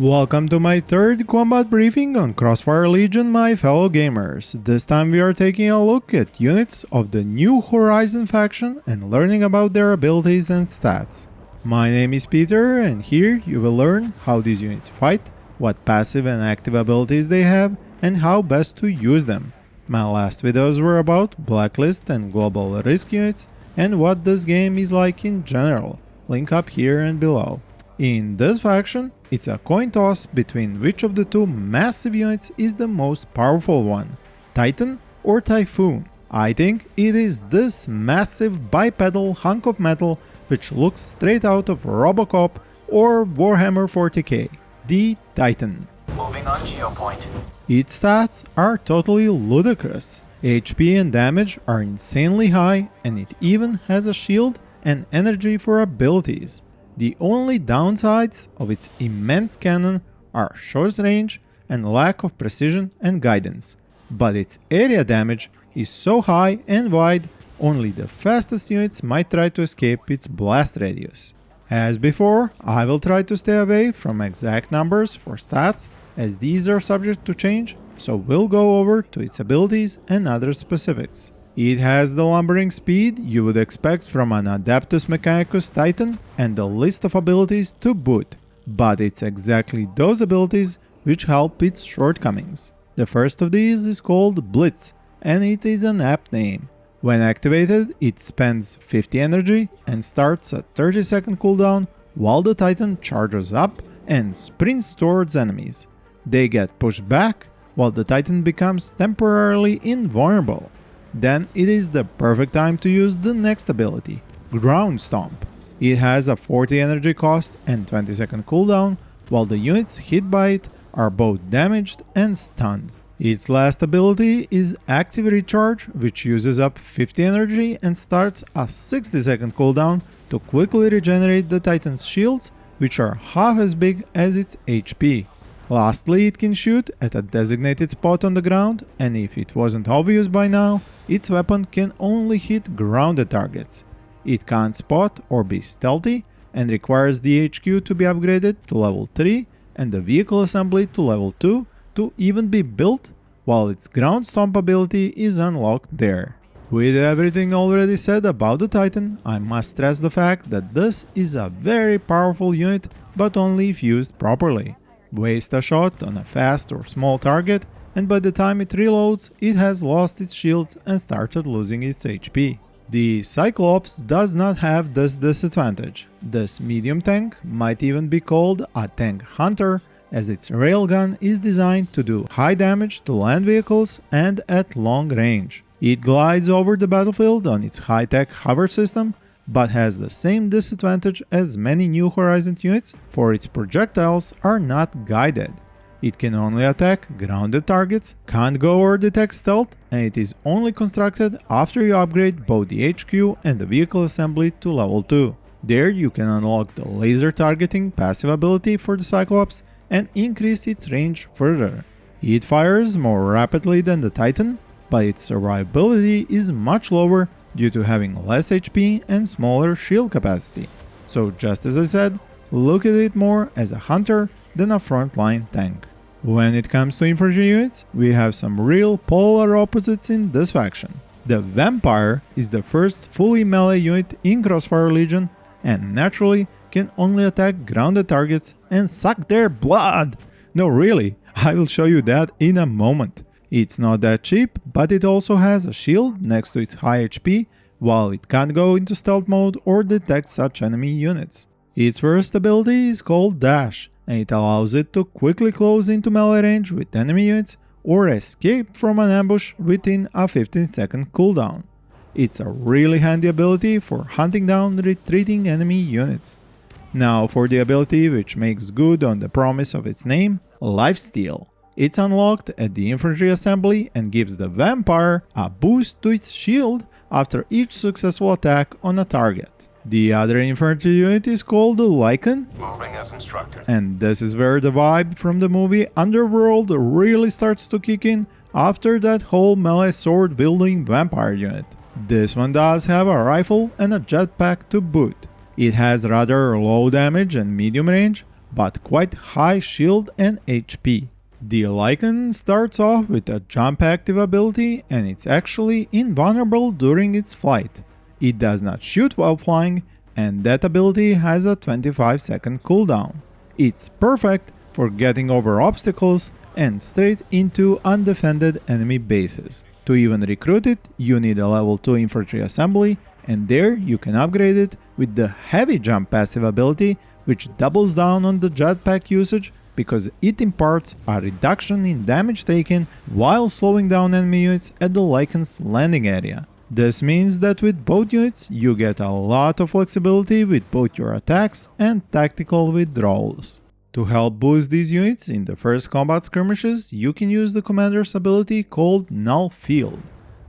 Welcome to my third combat briefing on Crossfire Legion, my fellow gamers. This time we are taking a look at units of the New Horizon faction and learning about their abilities and stats. My name is Peter, and here you will learn how these units fight, what passive and active abilities they have, and how best to use them. My last videos were about Blacklist and Global Risk units, and what this game is like in general. Link up here and below. In this faction, it's a coin toss between which of the two massive units is the most powerful one, Titan or Typhon. I think it is this massive bipedal hunk of metal which looks straight out of Robocop or Warhammer 40k, the Titan. Moving on geopoint. Its stats are totally ludicrous. HP and damage are insanely high, and it even has a shield and energy for abilities. The only downsides of its immense cannon are short range and lack of precision and guidance, but its area damage is so high and wide, only the fastest units might try to escape its blast radius. As before, I will try to stay away from exact numbers for stats, as these are subject to change, so we'll go over to its abilities and other specifics. It has the lumbering speed you would expect from an Adeptus Mechanicus Titan and a list of abilities to boot, but it's exactly those abilities which help its shortcomings. The first of these is called Blitz, and it is an apt name. When activated, it spends 50 energy and starts a 30-second cooldown while the Titan charges up and sprints towards enemies. They get pushed back while the Titan becomes temporarily invulnerable. Then it is the perfect time to use the next ability, Ground Stomp. It has a 40 energy cost and 20-second cooldown, while the units hit by it are both damaged and stunned. Its last ability is Active Recharge, which uses up 50 energy and starts a 60-second cooldown to quickly regenerate the Titan's shields, which are half as big as its HP. Lastly, it can shoot at a designated spot on the ground, and if it wasn't obvious by now, its weapon can only hit grounded targets. It can't spot or be stealthy, and requires the HQ to be upgraded to level 3 and the vehicle assembly to level 2 to even be built, while its ground stomp ability is unlocked there. With everything already said about the Titan, I must stress the fact that this is a very powerful unit, but only if used properly. Waste a shot on a fast or small target, and by the time it reloads, it has lost its shields and started losing its HP. The Cyclops does not have this disadvantage. This medium tank might even be called a tank hunter, as its railgun is designed to do high damage to land vehicles and at long range. It glides over the battlefield on its high-tech hover system, but has the same disadvantage as many New Horizon units, for its projectiles are not guided. It can only attack grounded targets, can't go or detect stealth, and it is only constructed after you upgrade both the HQ and the vehicle assembly to level 2. There you can unlock the laser targeting passive ability for the Cyclops and increase its range further. It fires more rapidly than the Titan, but its survivability is much lower due to having less HP and smaller shield capacity. So just as I said, look at it more as a hunter than a frontline tank. When it comes to infantry units, we have some real polar opposites in this faction. The Vampire is the first fully melee unit in Crossfire Legion and naturally can only attack grounded targets and suck their blood. No, really, I will show you that in a moment. It's not that cheap, but it also has a shield next to its high HP, while it can't go into stealth mode or detect such enemy units. Its first ability is called Dash, and it allows it to quickly close into melee range with enemy units or escape from an ambush within a 15-second cooldown. It's a really handy ability for hunting down retreating enemy units. Now for the ability which makes good on the promise of its name, Lifesteal. It's unlocked at the infantry assembly and gives the Vampire a boost to its shield after each successful attack on a target. The other infantry unit is called the Lycan, Moving as instructed. and this is where the vibe from the movie Underworld really starts to kick in after that whole melee sword wielding vampire unit. This one does have a rifle and a jetpack to boot. It has rather low damage and medium range, but quite high shield and HP. The Lycan starts off with a jump active ability and it's actually invulnerable during its flight. It does not shoot while flying, and that ability has a 25-second cooldown. It's perfect for getting over obstacles and straight into undefended enemy bases. To even recruit it, you need a level 2 infantry assembly, and there you can upgrade it with the heavy jump passive ability, which doubles down on the jetpack usage because it imparts a reduction in damage taken while slowing down enemy units at the Lycan's landing area. This means that with both units you get a lot of flexibility with both your attacks and tactical withdrawals. To help boost these units in the first combat skirmishes, you can use the commander's ability called Null Void.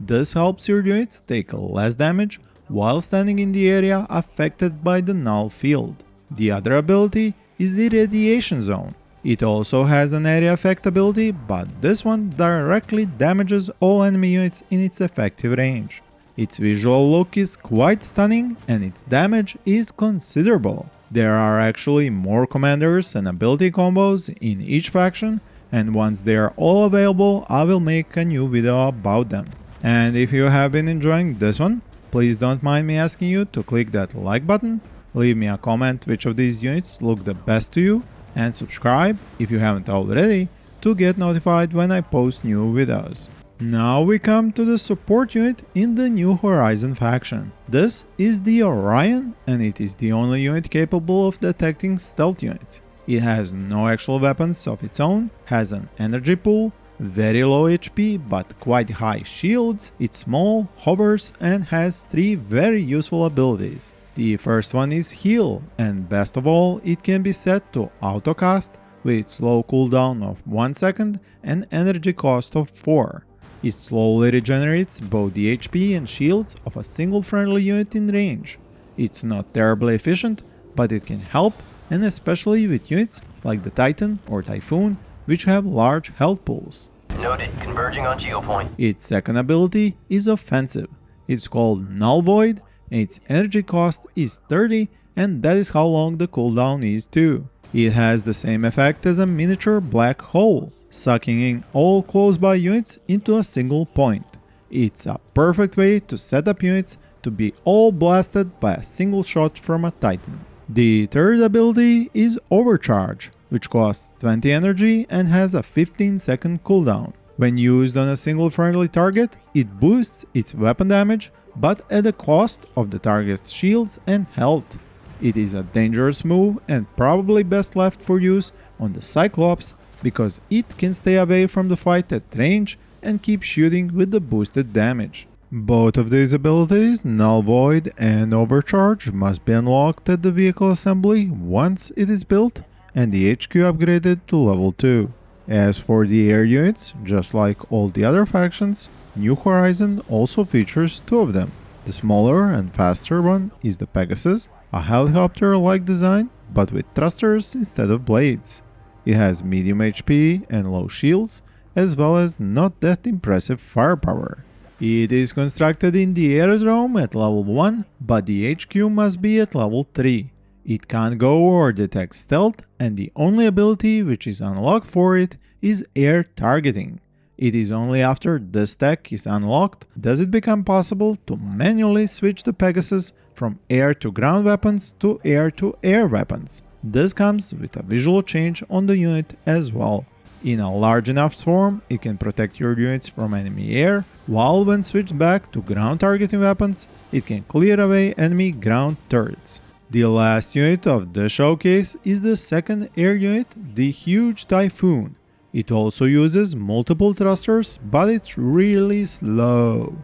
This helps your units take less damage while standing in the area affected by the null field. The other ability is the Radiation Zone. It also has an area effect ability, but this one directly damages all enemy units in its effective range. Its visual look is quite stunning and its damage is considerable. There are actually more commanders and ability combos in each faction, and once they are all available, I will make a new video about them. And if you have been enjoying this one, please don't mind me asking you to click that like button, leave me a comment which of these units look the best to you, and subscribe if you haven't already to get notified when I post new videos. Now we come to the support unit in the New Horizon faction. This is the Orion, and it is the only unit capable of detecting stealth units. It has no actual weapons of its own, has an energy pool, very low HP but quite high shields, it's small, hovers, and has 3 very useful abilities. The first one is Heal, and best of all, it can be set to autocast with its low cooldown of 1 second and energy cost of 4. It slowly regenerates both the HP and shields of a single friendly unit in range. It's not terribly efficient, but it can help, and especially with units like the Titan or Typhon, which have large health pools. Noted. Converging on geopoint. Its second ability is offensive. It's called Null Void, and its energy cost is 30, and that is how long the cooldown is too. It has the same effect as a miniature black hole, sucking in all close by units into a single point. It's a perfect way to set up units to be all blasted by a single shot from a Titan. The third ability is Overcharge, which costs 20 energy and has a 15-second cooldown. When used on a single friendly target, it boosts its weapon damage, but at the cost of the target's shields and health. It is a dangerous move and probably best left for use on the Cyclops, because it can stay away from the fight at range and keep shooting with the boosted damage. Both of these abilities, Null Void and Overcharge, must be unlocked at the vehicle assembly once it is built and the HQ upgraded to level 2. As for the air units, just like all the other factions, New Horizon also features 2 of them. The smaller and faster one is the Pegasus, a helicopter-like design but with thrusters instead of blades. It has medium HP and low shields, as well as not that impressive firepower. It is constructed in the aerodrome at level 1, but the HQ must be at level 3. It can't go or detect stealth, and the only ability which is unlocked for it is air targeting. It is only after this tech is unlocked does it become possible to manually switch the Pegasus from air to ground weapons to air weapons. This comes with a visual change on the unit as well. In a large enough swarm, it can protect your units from enemy air, while when switched back to ground targeting weapons, it can clear away enemy ground turrets. The last unit of the showcase is the second air unit, the huge Typhon. It also uses multiple thrusters, but it's really slow.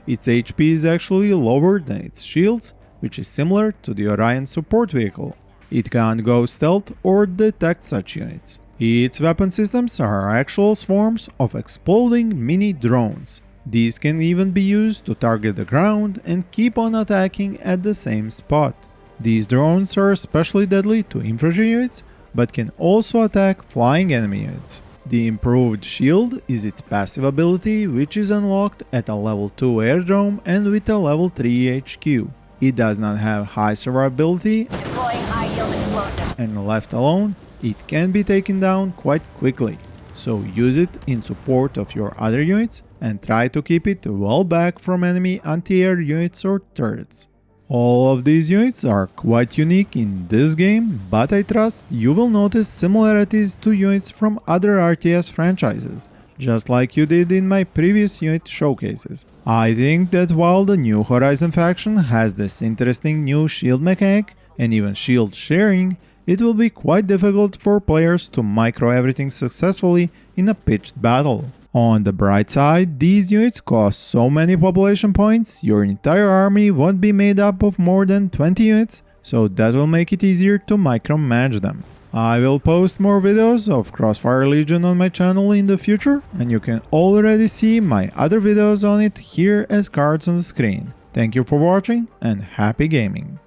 Its HP is actually lower than its shields, which is similar to the Orion support vehicle. It can't go stealth or detect such units. Its weapon systems are actual swarms of exploding mini drones. These can even be used to target the ground and keep on attacking at the same spot. These drones are especially deadly to infantry units, but can also attack flying enemy units. The improved shield is its passive ability, which is unlocked at a level 2 aerodrome and with a level 3 HQ. It does not have high survivability, Deploying high-yield explosive. and left alone, it can be taken down quite quickly. So use it in support of your other units and try to keep it well back from enemy anti-air units or turrets. All of these units are quite unique in this game, but I trust you will notice similarities to units from other RTS franchises, just like you did in my previous unit showcases. I think that while the New Horizon faction has this interesting new shield mechanic and even shield sharing, it will be quite difficult for players to micro everything successfully in a pitched battle. On the bright side, these units cost so many population points, your entire army won't be made up of more than 20 units, so that will make it easier to micromanage them. I will post more videos of Crossfire Legion on my channel in the future, and you can already see my other videos on it here as cards on the screen. Thank you for watching and happy gaming!